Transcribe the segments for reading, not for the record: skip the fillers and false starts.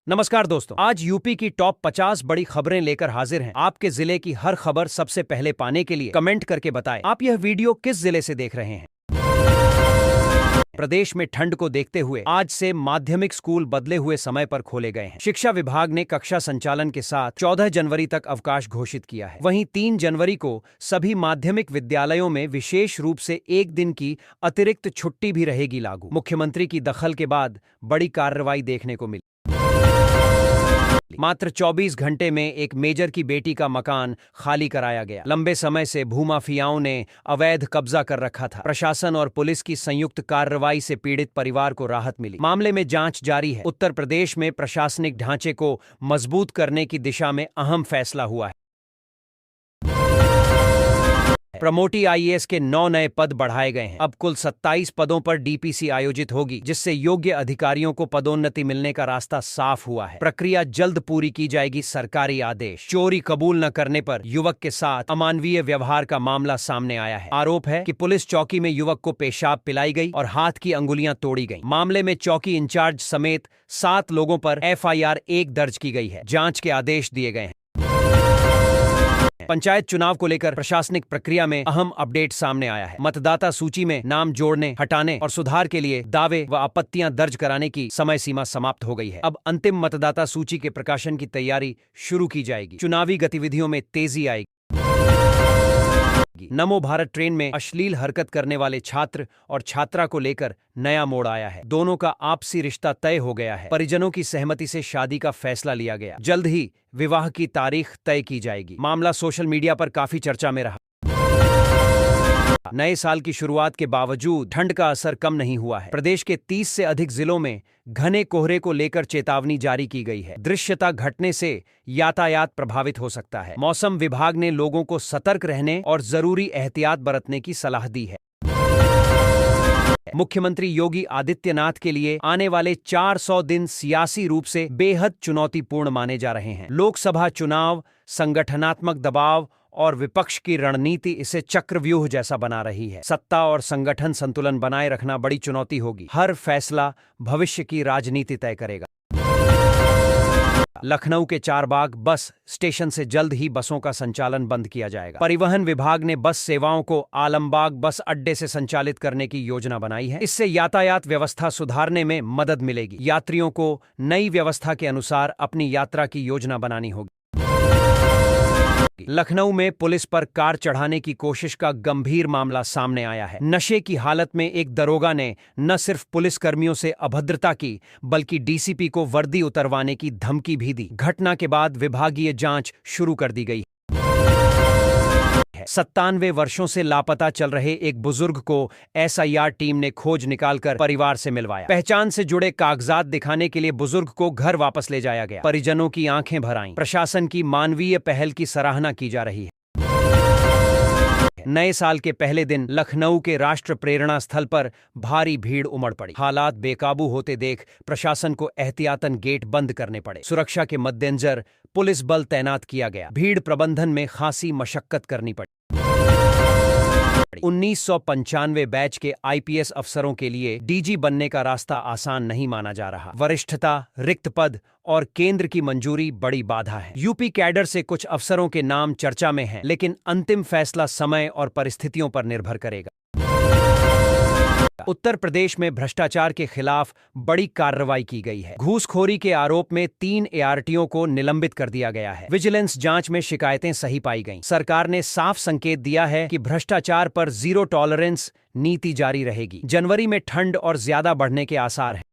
नमस्कार दोस्तों, आज यूपी की टॉप 50 बड़ी खबरें लेकर हाजिर हैं। आपके जिले की हर खबर सबसे पहले पाने के लिए कमेंट करके बताएं आप यह वीडियो किस जिले से देख रहे हैं। प्रदेश में ठंड को देखते हुए आज से माध्यमिक स्कूल बदले हुए समय पर खोले गए हैं। शिक्षा विभाग ने कक्षा संचालन के साथ 14 जनवरी तक अवकाश घोषित किया है। वहीं 3 जनवरी को सभी माध्यमिक विद्यालयों में विशेष रूप से एक दिन की अतिरिक्त छुट्टी भी रहेगी लागू। मुख्यमंत्री की दखल के बाद बड़ी कार्रवाई देखने को मिली। मात्र 24 घंटे में एक मेजर की बेटी का मकान खाली कराया गया। लंबे समय से भूमाफियाओं ने अवैध कब्जा कर रखा था। प्रशासन और पुलिस की संयुक्त कार्रवाई से पीड़ित परिवार को राहत मिली। मामले में जांच जारी है। उत्तर प्रदेश में प्रशासनिक ढांचे को मजबूत करने की दिशा में अहम फैसला हुआ है। प्रमोटी आईएएस के 9 नए पद बढ़ाए गए हैं। अब कुल 27 पदों पर डीपीसी आयोजित होगी, जिससे योग्य अधिकारियों को पदोन्नति मिलने का रास्ता साफ हुआ है। प्रक्रिया जल्द पूरी की जाएगी। सरकारी आदेश। चोरी कबूल न करने पर युवक के साथ अमानवीय व्यवहार का मामला सामने आया है। आरोप है कि पुलिस चौकी में युवक को पेशाब पिलाई गई और हाथ की अंगुलियां तोड़ी गई। मामले में चौकी इंचार्ज समेत 7 लोगों पर FIR 1 दर्ज की गई है। जांच के आदेश दिए गए हैं। पंचायत चुनाव को लेकर प्रशासनिक प्रक्रिया में अहम अपडेट सामने आया है। मतदाता सूची में नाम जोड़ने, हटाने और सुधार के लिए दावे व आपत्तियां दर्ज कराने की समय सीमा समाप्त हो गई है। अब अंतिम मतदाता सूची के प्रकाशन की तैयारी शुरू की जाएगी। चुनावी गतिविधियों में तेजी आएगी। नमो भारत ट्रेन में अश्लील हरकत करने वाले छात्र और छात्रा को लेकर नया मोड़ आया है। दोनों का आपसी रिश्ता तय हो गया है। परिजनों की सहमति से शादी का फैसला लिया गया। जल्द ही विवाह की तारीख तय की जाएगी। मामला सोशल मीडिया पर काफी चर्चा में रहा। नए साल की शुरुआत के बावजूद ठंड का असर कम नहीं हुआ है। प्रदेश के 30 से अधिक जिलों में घने कोहरे को लेकर चेतावनी जारी की गई है। दृश्यता घटने से यातायात प्रभावित हो सकता है। मौसम विभाग ने लोगों को सतर्क रहने और जरूरी एहतियात बरतने की सलाह दी है। मुख्यमंत्री योगी आदित्यनाथ के लिए आने वाले 400 दिन सियासी रूप से बेहद चुनौतीपूर्ण माने जा रहे हैं। लोकसभा चुनाव, संगठनात्मक दबाव और विपक्ष की रणनीति इसे चक्रव्यूह जैसा बना रही है। सत्ता और संगठन संतुलन बनाए रखना बड़ी चुनौती होगी। हर फैसला भविष्य की राजनीति तय करेगा। लखनऊ के चारबाग बस स्टेशन से जल्द ही बसों का संचालन बंद किया जाएगा। परिवहन विभाग ने बस सेवाओं को आलमबाग बस अड्डे से संचालित करने की योजना बनाई है। इससे यातायात व्यवस्था सुधारने में मदद मिलेगी। यात्रियों को नई व्यवस्था के अनुसार अपनी यात्रा की योजना बनानी होगी। लखनऊ में पुलिस पर कार चढ़ाने की कोशिश का गंभीर मामला सामने आया है। नशे की हालत में एक दरोगा ने न सिर्फ पुलिसकर्मियों से अभद्रता की, बल्कि डीसीपी को वर्दी उतरवाने की धमकी भी दी। घटना के बाद विभागीय जांच शुरू कर दी गई। 97 वर्षों से लापता चल रहे एक बुजुर्ग को SIR टीम ने खोज निकालकर परिवार से मिलवाया। पहचान से जुड़े कागजात दिखाने के लिए बुजुर्ग को घर वापस ले जाया गया। परिजनों की आंखें भर आईं। प्रशासन की मानवीय पहल की सराहना की जा रही है। नए साल के पहले दिन लखनऊ के राष्ट्र प्रेरणा स्थल पर भारी भीड़ उमड़ पड़ी। हालात बेकाबू होते देख प्रशासन को एहतियातन गेट बंद करने पड़े। सुरक्षा के मद्देनजर पुलिस बल तैनात किया गया। भीड़ प्रबंधन में खासी मशक्कत करनी पड़ी। 1995 बैच के IPS अफसरों के लिए DG बनने का रास्ता आसान नहीं माना जा रहा। वरिष्ठता, रिक्त पद और केंद्र की मंजूरी बड़ी बाधा है। यूपी कैडर से कुछ अफसरों के नाम चर्चा में हैं, लेकिन अंतिम फैसला समय और परिस्थितियों पर निर्भर करेगा। उत्तर प्रदेश में भ्रष्टाचार के खिलाफ बड़ी कार्रवाई की गई है। घूसखोरी के आरोप में 3 ARTO को निलंबित कर दिया गया है। विजिलेंस जांच में शिकायतें सही पाई गईं। सरकार ने साफ संकेत दिया है कि भ्रष्टाचार पर जीरो टॉलरेंस नीति जारी रहेगी। जनवरी में ठंड और ज्यादा बढ़ने के आसार हैं।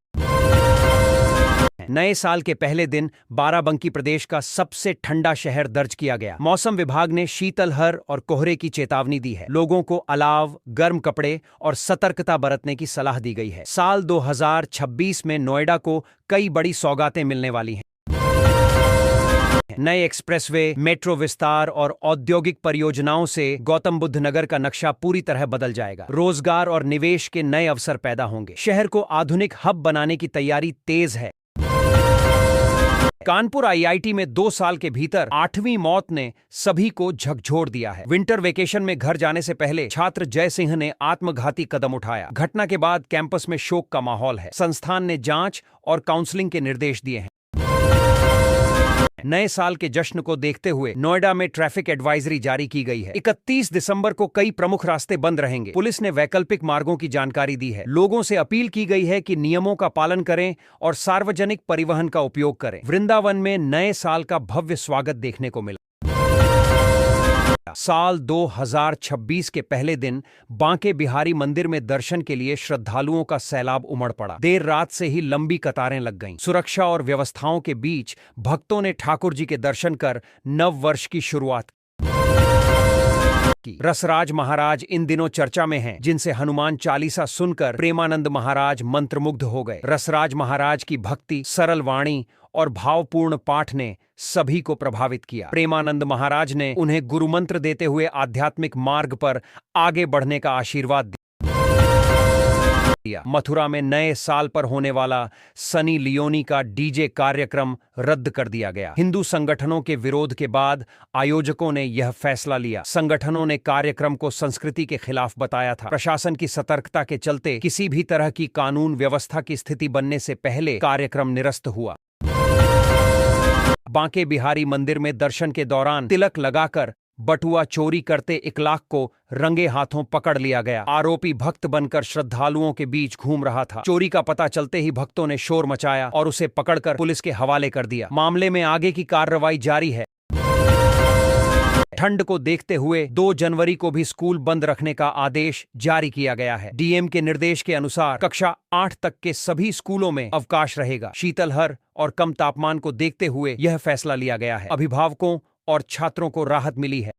नए साल के पहले दिन बाराबंकी प्रदेश का सबसे ठंडा शहर दर्ज किया गया। मौसम विभाग ने शीतलहर और कोहरे की चेतावनी दी है। लोगों को अलाव, गर्म कपड़े और सतर्कता बरतने की सलाह दी गई है। साल 2026 में नोएडा को कई बड़ी सौगातें मिलने वाली हैं। नए एक्सप्रेसवे, मेट्रो विस्तार और औद्योगिक परियोजनाओं से गौतम बुद्ध नगर का नक्शा पूरी तरह बदल जाएगा। रोजगार और निवेश के नए अवसर पैदा होंगे। शहर को आधुनिक हब बनाने की तैयारी तेज है। कानपुर IIT में 2 साल के भीतर 8वीं मौत ने सभी को झकझोर दिया है। विंटर वेकेशन में घर जाने से पहले छात्र जय सिंह ने आत्मघाती कदम उठाया। घटना के बाद कैंपस में शोक का माहौल है। संस्थान ने जांच और काउंसलिंग के निर्देश दिए हैं। नए साल के जश्न को देखते हुए नोएडा में ट्रैफिक एडवाइजरी जारी की गई है। 31 दिसंबर को कई प्रमुख रास्ते बंद रहेंगे। पुलिस ने वैकल्पिक मार्गों की जानकारी दी है। लोगों से अपील की गई है कि नियमों का पालन करें और सार्वजनिक परिवहन का उपयोग करें। वृंदावन में नए साल का भव्य स्वागत देखने को मिला। साल 2026 के पहले दिन बांके बिहारी मंदिर में दर्शन के लिए श्रद्धालुओं का सैलाब उमड़ पड़ा। देर रात से ही लंबी कतारें लग गईं। सुरक्षा और व्यवस्थाओं के बीच भक्तों ने ठाकुर जी के दर्शन कर नव वर्ष की शुरुआत की। रसराज महाराज इन दिनों चर्चा में हैं, जिनसे हनुमान चालीसा सुनकर प्रेमानंद महाराज मंत्रमुग्ध हो गए। रसराज महाराज की भक्ति, सरल वाणी और भावपूर्ण पाठ ने सभी को प्रभावित किया। प्रेमानंद महाराज ने उन्हें गुरुमंत्र देते हुए आध्यात्मिक मार्ग पर आगे बढ़ने का आशीर्वाद दिया। मथुरा में नए साल पर होने वाला सनी लियोनी का डीजे कार्यक्रम रद्द कर दिया गया। हिंदू संगठनों के विरोध के बाद आयोजकों ने यह फैसला लिया। संगठनों ने कार्यक्रम को संस्कृति के खिलाफ बताया था। प्रशासन की सतर्कता के चलते किसी भी तरह की कानून व्यवस्था की स्थिति बनने से पहले कार्यक्रम निरस्त हुआ। बांके बिहारी मंदिर में दर्शन के दौरान तिलक लगाकर बटुआ चोरी करते इकलाक को रंगे हाथों पकड़ लिया गया। आरोपी भक्त बनकर श्रद्धालुओं के बीच घूम रहा था। चोरी का पता चलते ही भक्तों ने शोर मचाया और उसे पकड़कर पुलिस के हवाले कर दिया। मामले में आगे की कार्रवाई जारी है। ठंड को देखते हुए 2 जनवरी को भी स्कूल बंद रखने का आदेश जारी किया गया है। डीएम के निर्देश के अनुसार कक्षा 8 तक के सभी स्कूलों में अवकाश रहेगा। शीतलहर और कम तापमान को देखते हुए यह फैसला लिया गया है। अभिभावकों और छात्रों को राहत मिली है।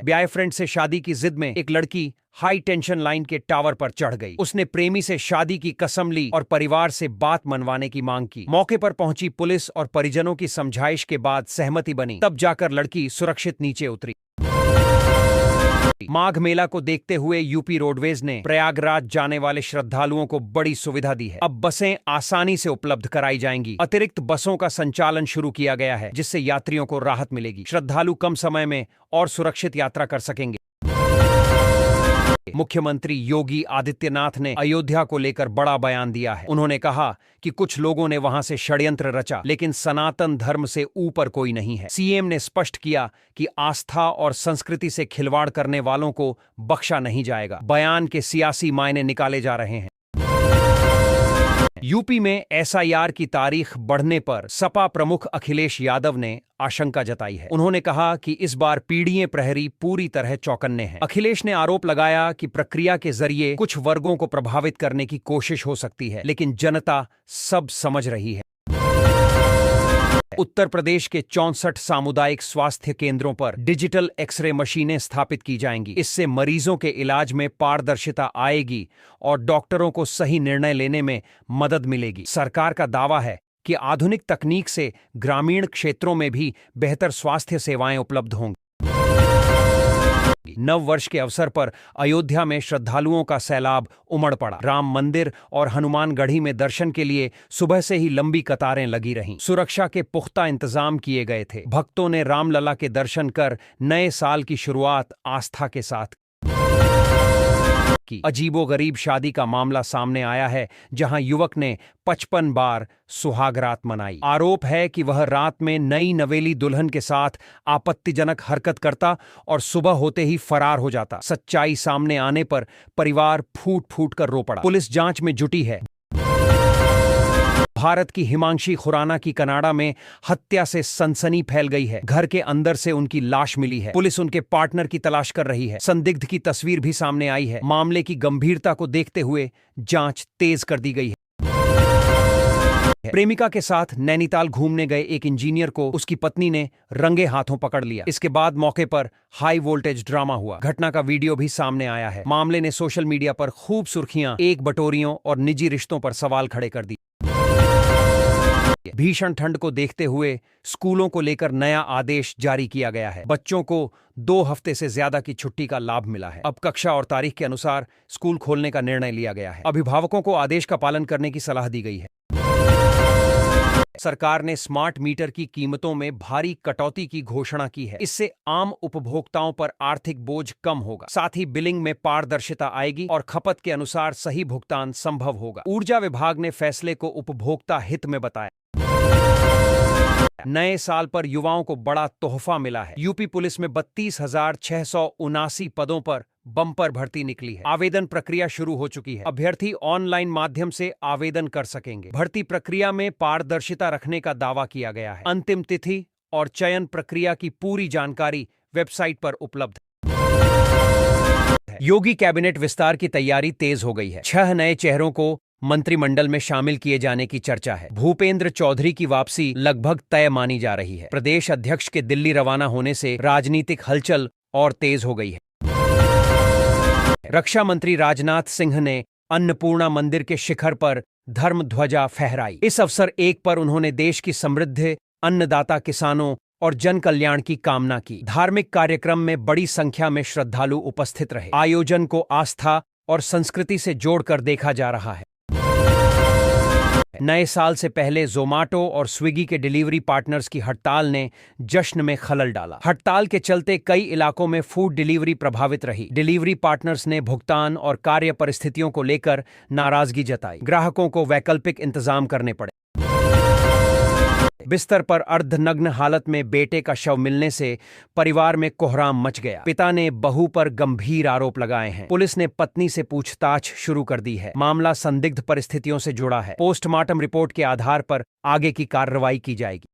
बॉयफ्रेंड से शादी की जिद में एक लड़की हाई टेंशन लाइन के टावर पर चढ़ गई। उसने प्रेमी से शादी की कसम ली और परिवार से बात मनवाने की मांग की। मौके पर पहुंची पुलिस और परिजनों की समझाइश के बाद सहमति बनी। तब जाकर लड़की सुरक्षित नीचे उतरी। माघ मेला को देखते हुए यूपी रोडवेज ने प्रयागराज जाने वाले श्रद्धालुओं को बड़ी सुविधा दी है। अब बसें आसानी से उपलब्ध कराई जाएंगी। अतिरिक्त बसों का संचालन शुरू किया गया है, जिससे यात्रियों को राहत मिलेगी। श्रद्धालु कम समय में और सुरक्षित यात्रा कर सकेंगे। मुख्यमंत्री योगी आदित्यनाथ ने अयोध्या को लेकर बड़ा बयान दिया है। उन्होंने कहा कि कुछ लोगों ने वहां से षड्यंत्र रचा, लेकिन सनातन धर्म से ऊपर कोई नहीं है। सीएम ने स्पष्ट किया कि आस्था और संस्कृति से खिलवाड़ करने वालों को बख्शा नहीं जाएगा। बयान के सियासी मायने निकाले जा रहे हैं। यूपी में एसआईआर की तारीख बढ़ने पर सपा प्रमुख अखिलेश यादव ने आशंका जताई है। उन्होंने कहा कि इस बार पीडीए प्रहरी पूरी तरह चौकन्ने हैं। अखिलेश ने आरोप लगाया कि प्रक्रिया के जरिए कुछ वर्गों को प्रभावित करने की कोशिश हो सकती है, लेकिन जनता सब समझ रही है। उत्तर प्रदेश के 64 सामुदायिक स्वास्थ्य केंद्रों पर डिजिटल एक्सरे मशीनें स्थापित की जाएंगी। इससे मरीजों के इलाज में पारदर्शिता आएगी और डॉक्टरों को सही निर्णय लेने में मदद मिलेगी। सरकार का दावा है कि आधुनिक तकनीक से ग्रामीण क्षेत्रों में भी बेहतर स्वास्थ्य सेवाएं उपलब्ध होंगी। नव वर्ष के अवसर पर अयोध्या में श्रद्धालुओं का सैलाब उमड़ पड़ा। राम मंदिर और हनुमानगढ़ी में दर्शन के लिए सुबह से ही लंबी कतारें लगी रहीं। सुरक्षा के पुख्ता इंतजाम किए गए थे। भक्तों ने रामलला के दर्शन कर नए साल की शुरुआत आस्था के साथ की। अजीबोगरीब शादी का मामला सामने आया है, जहां युवक ने 55 बार सुहागरात मनाई। आरोप है कि वह रात में नई नवेली दुल्हन के साथ आपत्तिजनक हरकत करता और सुबह होते ही फरार हो जाता। सच्चाई सामने आने पर परिवार फूट फूट कर रो पड़ा। पुलिस जांच में जुटी है। भारत की हिमांशी खुराना की कनाडा में हत्या से सनसनी फैल गई है। घर के अंदर से उनकी लाश मिली है। पुलिस उनके पार्टनर की तलाश कर रही है। संदिग्ध की तस्वीर भी सामने आई है। मामले की गंभीरता को देखते हुए जांच तेज कर दी गई है। प्रेमिका के साथ नैनीताल घूमने गए एक इंजीनियर को उसकी पत्नी ने रंगे हाथों पकड़ लिया। इसके बाद मौके पर हाई वोल्टेज ड्रामा हुआ। घटना का वीडियो भी सामने आया है। मामले ने सोशल मीडिया पर खूब सुर्खियां, एक बटोरियों और निजी रिश्तों पर सवाल खड़े कर दी। भीषण ठंड को देखते हुए स्कूलों को लेकर नया आदेश जारी किया गया है। बच्चों को 2 हफ्ते से ज्यादा की छुट्टी का लाभ मिला है। अब कक्षा और तारीख के अनुसार स्कूल खोलने का निर्णय लिया गया है। अभिभावकों को आदेश का पालन करने की सलाह दी गई है। सरकार ने स्मार्ट मीटर की कीमतों में भारी कटौती की घोषणा की है। इससे आम उपभोक्ताओं पर आर्थिक बोझ कम होगा। साथ ही बिलिंग में पारदर्शिता आएगी और खपत के अनुसार सही भुगतान संभव होगा। ऊर्जा विभाग ने फैसले को उपभोक्ता हित में बताया। नए साल पर युवाओं को बड़ा तोहफा मिला है। यूपी पुलिस में 32,679 पदों पर बम्पर भर्ती निकली है। आवेदन प्रक्रिया शुरू हो चुकी है। अभ्यर्थी ऑनलाइन माध्यम से आवेदन कर सकेंगे। भर्ती प्रक्रिया में पारदर्शिता रखने का दावा किया गया है। अंतिम तिथि और चयन प्रक्रिया की पूरी जानकारी वेबसाइट पर उपलब्ध है। योगी कैबिनेट विस्तार की तैयारी तेज हो गई है। 6 नए चेहरों को मंत्रिमंडल में शामिल किए जाने की चर्चा है। भूपेंद्र चौधरी की वापसी लगभग तय मानी जा रही है। प्रदेश अध्यक्ष के दिल्ली रवाना होने से राजनीतिक हलचल और तेज हो गई है। रक्षा मंत्री राजनाथ सिंह ने अन्नपूर्णा मंदिर के शिखर पर धर्म ध्वजा फहराई। इस अवसर एक पर उन्होंने देश की समृद्ध अन्नदाता किसानों और जन कल्याण की कामना की। धार्मिक कार्यक्रम में बड़ी संख्या में श्रद्धालु उपस्थित रहे। आयोजन को आस्था और संस्कृति से जोड़कर देखा जा रहा है। नए साल से पहले ज़ोमैटो और स्विगी के डिलीवरी पार्टनर्स की हड़ताल ने जश्न में खलल डाला। हड़ताल के चलते कई इलाकों में फूड डिलीवरी प्रभावित रही। डिलीवरी पार्टनर्स ने भुगतान और कार्य परिस्थितियों को लेकर नाराजगी जताई। ग्राहकों को वैकल्पिक इंतजाम करने पड़े। बिस्तर पर अर्धनग्न हालत में बेटे का शव मिलने से परिवार में कोहराम मच गया। पिता ने बहू पर गंभीर आरोप लगाए हैं। पुलिस ने पत्नी से पूछताछ शुरू कर दी है। मामला संदिग्ध परिस्थितियों से जुड़ा है। पोस्टमार्टम रिपोर्ट के आधार पर आगे की कार्रवाई की जाएगी।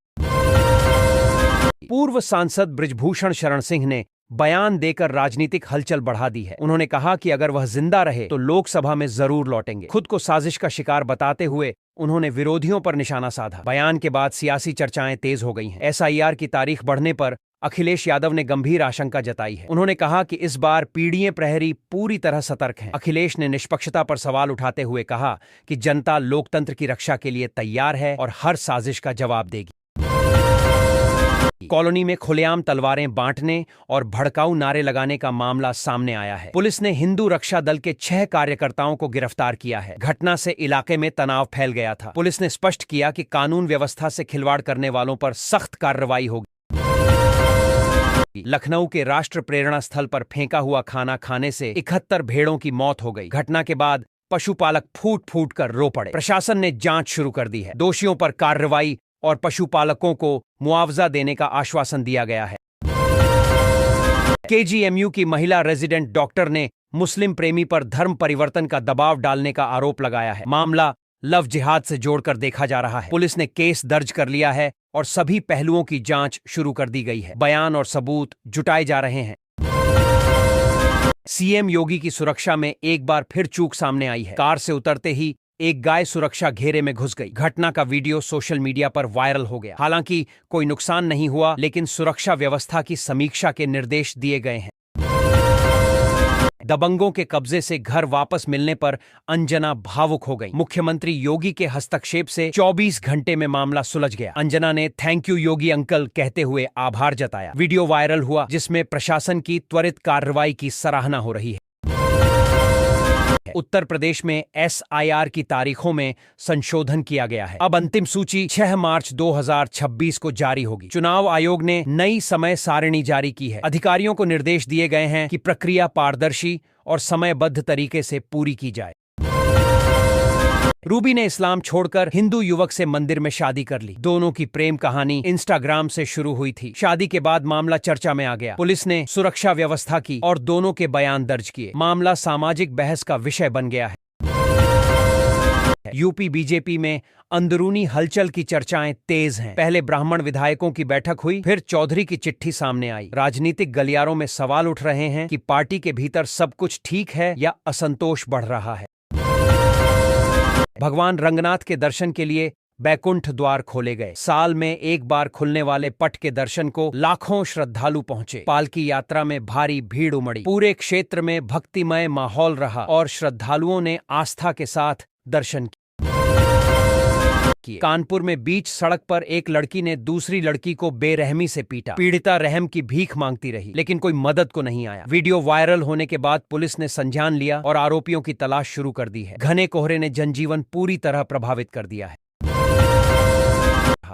पूर्व सांसद बृजभूषण शरण सिंह ने बयान देकर राजनीतिक हलचल बढ़ा दी है। उन्होंने कहा कि अगर वह जिंदा रहे तो लोकसभा में जरूर लौटेंगे। खुद को साजिश का शिकार बताते हुए उन्होंने विरोधियों पर निशाना साधा। बयान के बाद सियासी चर्चाएं तेज हो गई हैं। एसआईआर की तारीख बढ़ने पर अखिलेश यादव ने गंभीर आशंका जताई है। उन्होंने कहा कि इस बार पीढ़िए प्रहरी पूरी तरह सतर्क हैं। अखिलेश ने निष्पक्षता पर सवाल उठाते हुए कहा कि जनता लोकतंत्र की रक्षा के लिए तैयार है और हर साजिश का जवाब देगी। कॉलोनी में खुलेआम तलवारें बांटने और भड़काऊ नारे लगाने का मामला सामने आया है। पुलिस ने हिंदू रक्षा दल के 6 कार्यकर्ताओं को गिरफ्तार किया है। घटना से इलाके में तनाव फैल गया था। पुलिस ने स्पष्ट किया कि कानून व्यवस्था से खिलवाड़ करने वालों पर सख्त कार्रवाई होगी। लखनऊ के राष्ट्र प्रेरणा स्थल पर फेंका हुआ खाना खाने से 71 भेड़ों की मौत हो गई। घटना के बाद पशुपालक फूट फूट कर रो पड़े। प्रशासन ने जांच शुरू कर दी है। दोषियों पर कार्रवाई और पशुपालकों को मुआवजा देने का आश्वासन दिया गया है। केजीएमयू की महिला रेजिडेंट डॉक्टर ने मुस्लिम प्रेमी पर धर्म परिवर्तन का दबाव डालने का आरोप लगाया है। मामला लव जिहाद से जोड़कर देखा जा रहा है। पुलिस ने केस दर्ज कर लिया है और सभी पहलुओं की जांच शुरू कर दी गई है। बयान और सबूत जुटाए जा रहे हैं। सीएम योगी की सुरक्षा में एक बार फिर चूक सामने आई है। कार से उतरते ही एक गाय सुरक्षा घेरे में घुस गई। घटना का वीडियो सोशल मीडिया पर वायरल हो गया। हालांकि कोई नुकसान नहीं हुआ, लेकिन सुरक्षा व्यवस्था की समीक्षा के निर्देश दिए गए हैं। दबंगों के कब्जे से घर वापस मिलने पर अंजना भावुक हो गई। मुख्यमंत्री योगी के हस्तक्षेप से 24 घंटे में मामला सुलझ गया। अंजना ने थैंक यू योगी अंकल कहते हुए आभार जताया। वीडियो वायरल हुआ जिसमें प्रशासन की त्वरित कार्रवाई की सराहना हो रही है। उत्तर प्रदेश में एसआईआर की तारीखों में संशोधन किया गया है। अब अंतिम सूची 6 मार्च 2026 को जारी होगी। चुनाव आयोग ने नई समय सारिणी जारी की है। अधिकारियों को निर्देश दिए गए हैं कि प्रक्रिया पारदर्शी और समयबद्ध तरीके से पूरी की जाए। रूबी ने इस्लाम छोड़कर हिंदू युवक से मंदिर में शादी कर ली। दोनों की प्रेम कहानी इंस्टाग्राम से शुरू हुई थी। शादी के बाद मामला चर्चा में आ गया। पुलिस ने सुरक्षा व्यवस्था की और दोनों के बयान दर्ज किए। मामला सामाजिक बहस का विषय बन गया है। यूपी बीजेपी में अंदरूनी हलचल की चर्चाएं तेज हैं। पहले ब्राह्मण विधायकों की बैठक हुई, फिर चौधरी की चिट्ठी सामने आई। राजनीतिक गलियारों में सवाल उठ रहे हैं कि पार्टी के भीतर सब कुछ ठीक है या असंतोष बढ़ रहा है। भगवान रंगनाथ के दर्शन के लिए बैकुंठ द्वार खोले गए। साल में एक बार खुलने वाले पट के दर्शन को लाखों श्रद्धालु पहुंचे। पालकी यात्रा में भारी भीड़ उमड़ी। पूरे क्षेत्र में भक्तिमय माहौल रहा और श्रद्धालुओं ने आस्था के साथ दर्शन किए। कानपुर में बीच सड़क पर एक लड़की ने दूसरी लड़की को बेरहमी से पीटा। पीड़िता रहम की भीख मांगती रही, लेकिन कोई मदद को नहीं आया। वीडियो वायरल होने के बाद पुलिस ने संज्ञान लिया और आरोपियों की तलाश शुरू कर दी है। घने कोहरे ने जनजीवन पूरी तरह प्रभावित कर दिया है।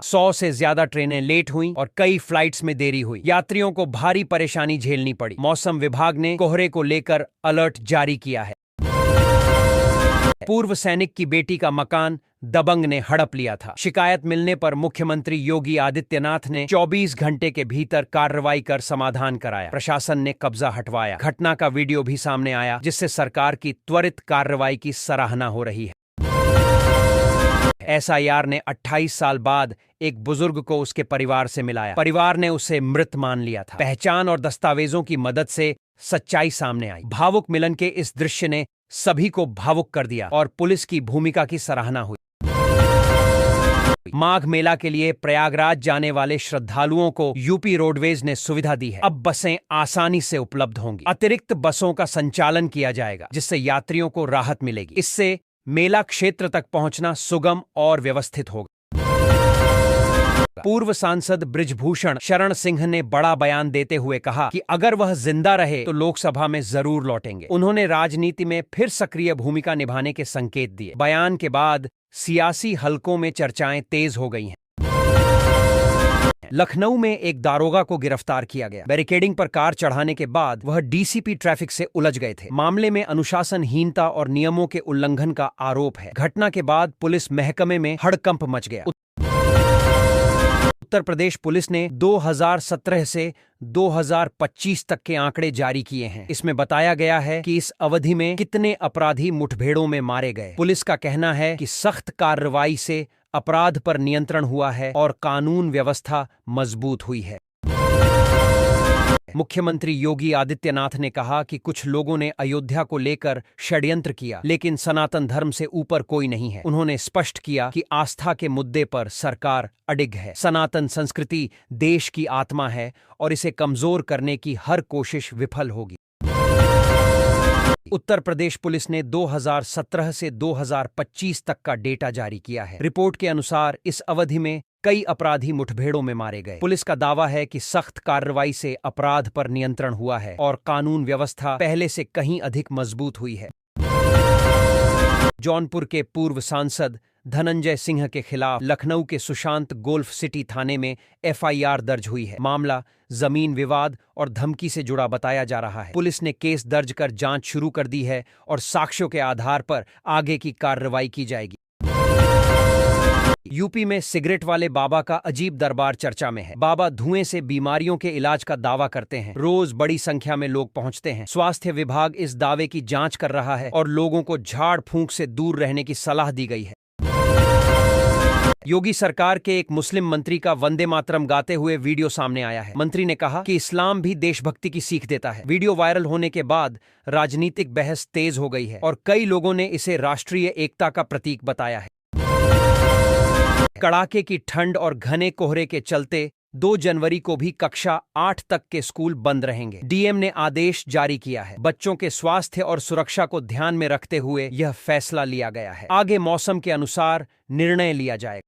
100 से ज्यादा ट्रेनें लेट हुईं और कई फ्लाइट्स में देरी हुई। यात्रियों को भारी परेशानी झेलनी पड़ी। मौसम विभाग ने कोहरे को लेकर अलर्ट जारी किया है। पूर्व सैनिक की बेटी का मकान दबंग ने हड़प लिया था। शिकायत मिलने पर मुख्यमंत्री योगी आदित्यनाथ ने 24 घंटे के भीतर कार्रवाई कर समाधान कराया। प्रशासन ने कब्जा हटवाया। घटना का वीडियो भी सामने आया, जिससे सरकार की त्वरित कार्रवाई की सराहना हो रही है। एसआईआर ने 28 साल बाद एक बुजुर्ग को उसके परिवार से मिलाया। परिवार ने उसे मृत मान लिया था। पहचान और दस्तावेजों की मदद से सच्चाई सामने आई। भावुक मिलन के इस दृश्य ने सभी को भावुक कर दिया और पुलिस की भूमिका की सराहना हुई। माघ मेला के लिए प्रयागराज जाने वाले श्रद्धालुओं को यूपी रोडवेज ने सुविधा दी है। अब बसें आसानी से उपलब्ध होंगी। अतिरिक्त बसों का संचालन किया जाएगा, जिससे यात्रियों को राहत मिलेगी। इससे मेला क्षेत्र तक पहुंचना सुगम और व्यवस्थित होगा। पूर्व सांसद बृजभूषण शरण सिंह ने बड़ा बयान देते हुए कहा कि अगर वह जिंदा रहे तो लोकसभा में जरूर लौटेंगे। उन्होंने राजनीति में फिर सक्रिय भूमिका निभाने के संकेत दिए। बयान के बाद सियासी हलकों में चर्चाएं तेज हो गई हैं। लखनऊ में एक दारोगा को गिरफ्तार किया गया। बैरिकेडिंग पर कार चढ़ाने के बाद वह डीसीपी ट्रैफिक से उलझ गए थे। मामले में अनुशासनहीनता और नियमों के उल्लंघन का आरोप है। घटना के बाद पुलिस महकमे में हड़कंप मच गया। उत्तर प्रदेश पुलिस ने 2017 से 2025 तक के आंकड़े जारी किए हैं। इसमें बताया गया है कि इस अवधि में कितने अपराधी मुठभेड़ों में मारे गए। पुलिस का कहना है कि सख्त कार्रवाई से अपराध पर नियंत्रण हुआ है और कानून व्यवस्था मजबूत हुई है। मुख्यमंत्री योगी आदित्यनाथ ने कहा कि कुछ लोगों ने अयोध्या को लेकर षड्यंत्र किया, लेकिन सनातन धर्म से ऊपर कोई नहीं है। उन्होंने स्पष्ट किया कि आस्था के मुद्दे पर सरकार अडिग है। सनातन संस्कृति देश की आत्मा है और इसे कमजोर करने की हर कोशिश विफल होगी। उत्तर प्रदेश पुलिस ने 2017 से 2025 तक का डेटा जारी किया है। रिपोर्ट के अनुसार इस अवधि में कई अपराधी मुठभेड़ों में मारे गए। पुलिस का दावा है कि सख्त कार्रवाई से अपराध पर नियंत्रण हुआ है और कानून व्यवस्था पहले से कहीं अधिक मजबूत हुई है। जौनपुर के पूर्व सांसद धनंजय सिंह के खिलाफ लखनऊ के सुशांत गोल्फ सिटी थाने में एफआईआर दर्ज हुई है। मामला जमीन विवाद और धमकी से जुड़ा बताया जा रहा है। पुलिस ने केस दर्ज कर जांच शुरू कर दी है और साक्ष्यों के आधार पर आगे की कार्रवाई की जाएगी। यूपी में सिगरेट वाले बाबा का अजीब दरबार चर्चा में है। बाबा धुएं से बीमारियों के इलाज का दावा करते हैं। रोज बड़ी संख्या में लोग पहुंचते हैं। स्वास्थ्य विभाग इस दावे की जांच कर रहा है और लोगों को झाड़ फूंक से दूर रहने की सलाह दी गई है। योगी सरकार के एक मुस्लिम मंत्री का वंदे मातरम गाते हुए वीडियो सामने आया है। मंत्री ने कहा कि इस्लाम भी देशभक्ति की सीख देता है। वीडियो वायरल होने के बाद राजनीतिक बहस तेज हो गई है और कई लोगों ने इसे राष्ट्रीय एकता का प्रतीक बताया है। कड़ाके की ठंड और घने कोहरे के चलते 2 जनवरी को भी कक्षा 8 तक के स्कूल बंद रहेंगे। डीएम ने आदेश जारी किया है। बच्चों के स्वास्थ्य और सुरक्षा को ध्यान में रखते हुए यह फैसला लिया गया है। आगे मौसम के अनुसार निर्णय लिया जाएगा।